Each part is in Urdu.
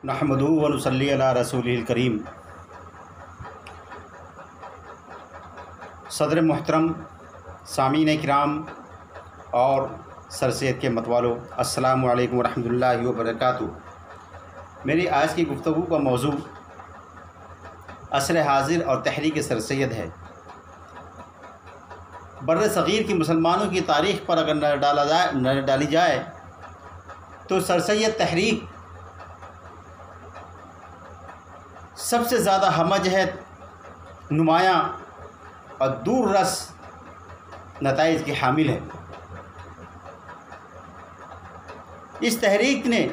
نحمدہ و نصلی علی رسولہ الکریم۔ صدر محترم، سامعین کرام اور سر سید کے متوالو، السلام علیکم ورحمۃ اللہ وبرکاتہ۔ میری آج کی گفتگو کا موضوع عصر حاضر اور تحریک سر سید ہے۔ بر صغیر کی مسلمانوں کی تاریخ پر اگر نظر ڈالی جائے تو سر سید تحریک سب سے زیادہ ہمجہت، نمایاں اور دور رس نتائج کی حامل ہے۔ اس تحریک نے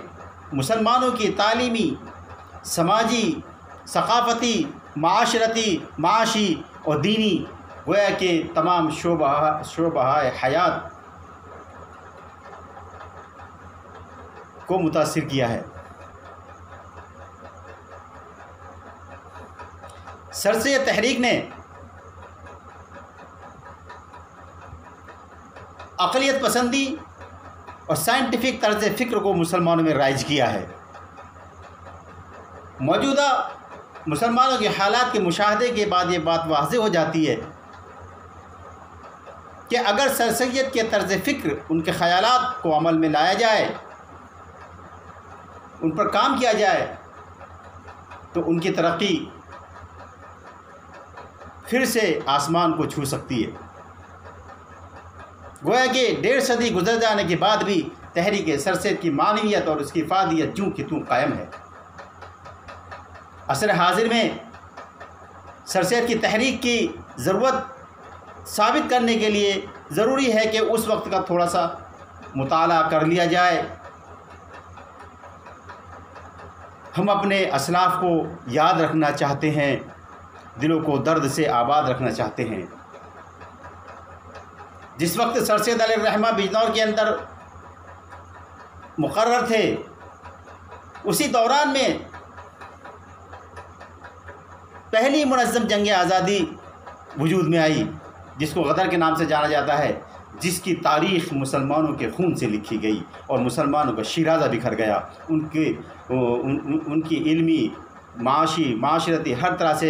مسلمانوں کی تعلیمی، سماجی، ثقافتی، معاشرتی، معاشی اور دینی گویا کہ تمام شعبہ حیات کو متاثر کیا ہے۔ سر سید تحریک نے عقلیت پسندی اور سائنٹیفک طرز فکر کو مسلمانوں میں رائج کیا ہے۔ موجودہ مسلمانوں کے حالات کے مشاہدے کے بعد یہ بات واضح ہو جاتی ہے کہ اگر سر سید کے طرز فکر، ان کے خیالات کو عمل میں لایا جائے، ان پر کام کیا جائے تو ان کی ترقی پھر سے آسمان کو چھو سکتی ہے۔ گویا کہ 1.5 صدی گزر جانے کے بعد بھی تحریک سر سید کی معنویت اور اس کی افادیت جوں کی توں قائم ہے۔ عصر حاضر میں سر سید کی تحریک کی ضرورت ثابت کرنے کے لیے ضروری ہے کہ اس وقت کا تھوڑا سا مطالعہ کر لیا جائے۔ ہم اپنے اسلاف کو یاد رکھنا چاہتے ہیں، دلوں کو درد سے آباد رکھنا چاہتے ہیں۔ جس وقت سر سید علیہ الرحمہ بجنور کے اندر مقرر تھے، اسی دوران میں پہلی منظم جنگ آزادی وجود میں آئی، جس کو غدر کے نام سے جانا جاتا ہے، جس کی تاریخ مسلمانوں کے خون سے لکھی گئی اور مسلمانوں کا شیرازہ بکھر گیا، ان کی علمی، معاشی، معاشرتی ہر طرح سے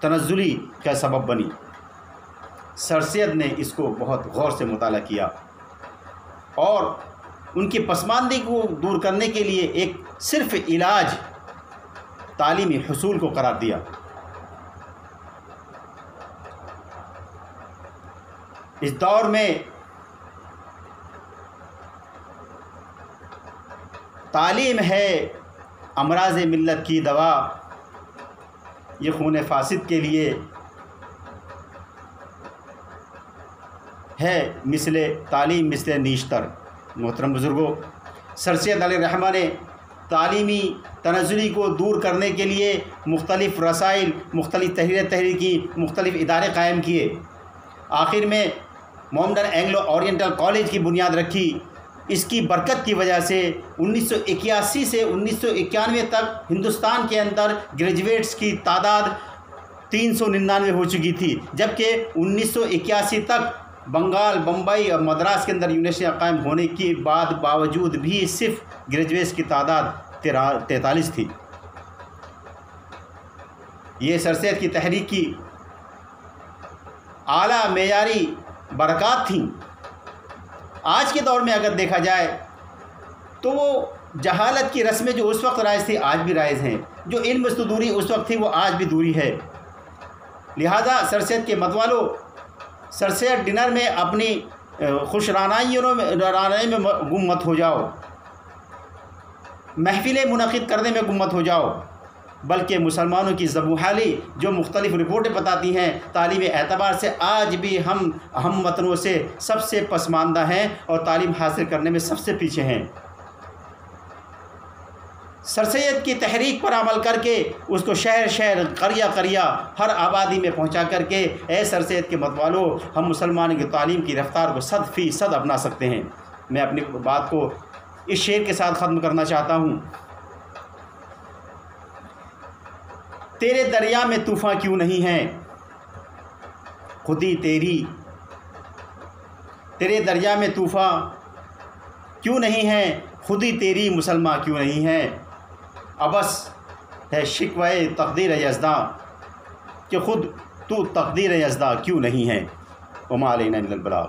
تنزلی کا سبب بنی۔ سر سید نے اس کو بہت غور سے مطالعہ کیا اور ان کی پسماندگی کو دور کرنے کے لیے ایک صرف علاج تعلیمی حصول کو قرار دیا۔ اس دور میں تعلیم ہے امراض ملت کی دوا، یہ خون فاسد کے لیے ہے مثل تعلیم مثل نیشتر۔ محترم بزرگوں، سر سید علیہ الرحمہ نے تعلیمی تنزلی کو دور کرنے کے لیے مختلف رسائل، مختلف تحریک کی، مختلف ادارے قائم کیے۔ آخر میں مومڈن اینگلو اورینٹل کالج کی بنیاد رکھی۔ اس کی برکت کی وجہ سے 1981 سے 1991 تک ہندوستان کے اندر گریجویٹس کی تعداد 399 ہو چکی تھی، جبکہ 1981 تک بنگال، بمبئی اور مدراس کے اندر یونیورسٹیاں قائم ہونے کے باوجود بھی صرف گریجویٹس کی تعداد 43 تھی۔ یہ سر سید کی تحریک کی اعلیٰ معیاری برکات تھیں۔ آج کے دور میں اگر دیکھا جائے تو وہ جہالت کی رسمیں جو اس وقت رائج تھی آج بھی رائج ہیں، جو علم سے دوری اس وقت تھی وہ آج بھی دوری ہے۔ لہذا سر سید کے متوالو، سر سید ڈنر میں اپنی خوش رانائی میں گم مت ہو جاؤ، محفلیں منعقد کرنے میں گم مت ہو جاؤ، بلکہ مسلمانوں کی زبوں حالی جو مختلف رپورٹیں بتاتی ہیں، تعلیمی اعتبار سے آج بھی ہم وطنوں سے سب سے پسماندہ ہیں اور تعلیم حاصل کرنے میں سب سے پیچھے ہیں۔ سر سید کی تحریک پر عمل کر کے اس کو شہر شہر، قریہ قریہ، ہر آبادی میں پہنچا کر کے اے سر سید کے متوالو، ہم مسلمانوں کی تعلیم کی رفتار کو 100% اپنا سکتے ہیں۔ میں اپنی بات کو اس شعر کے ساتھ ختم کرنا چاہتا ہوں۔ تیرے دریا میں طوفاں کیوں نہیں ہیں، خودی تیری، تیرے دریا میں طوفاں کیوں نہیں ہیں، خود ہی تیری مسلمہ کیوں نہیں ہیں، ابس ہے شکوہ تقدیر یزداں کہ خود تو تقدیر یزداں کیوں نہیں ہے؟ وما علینا الا البلاغ۔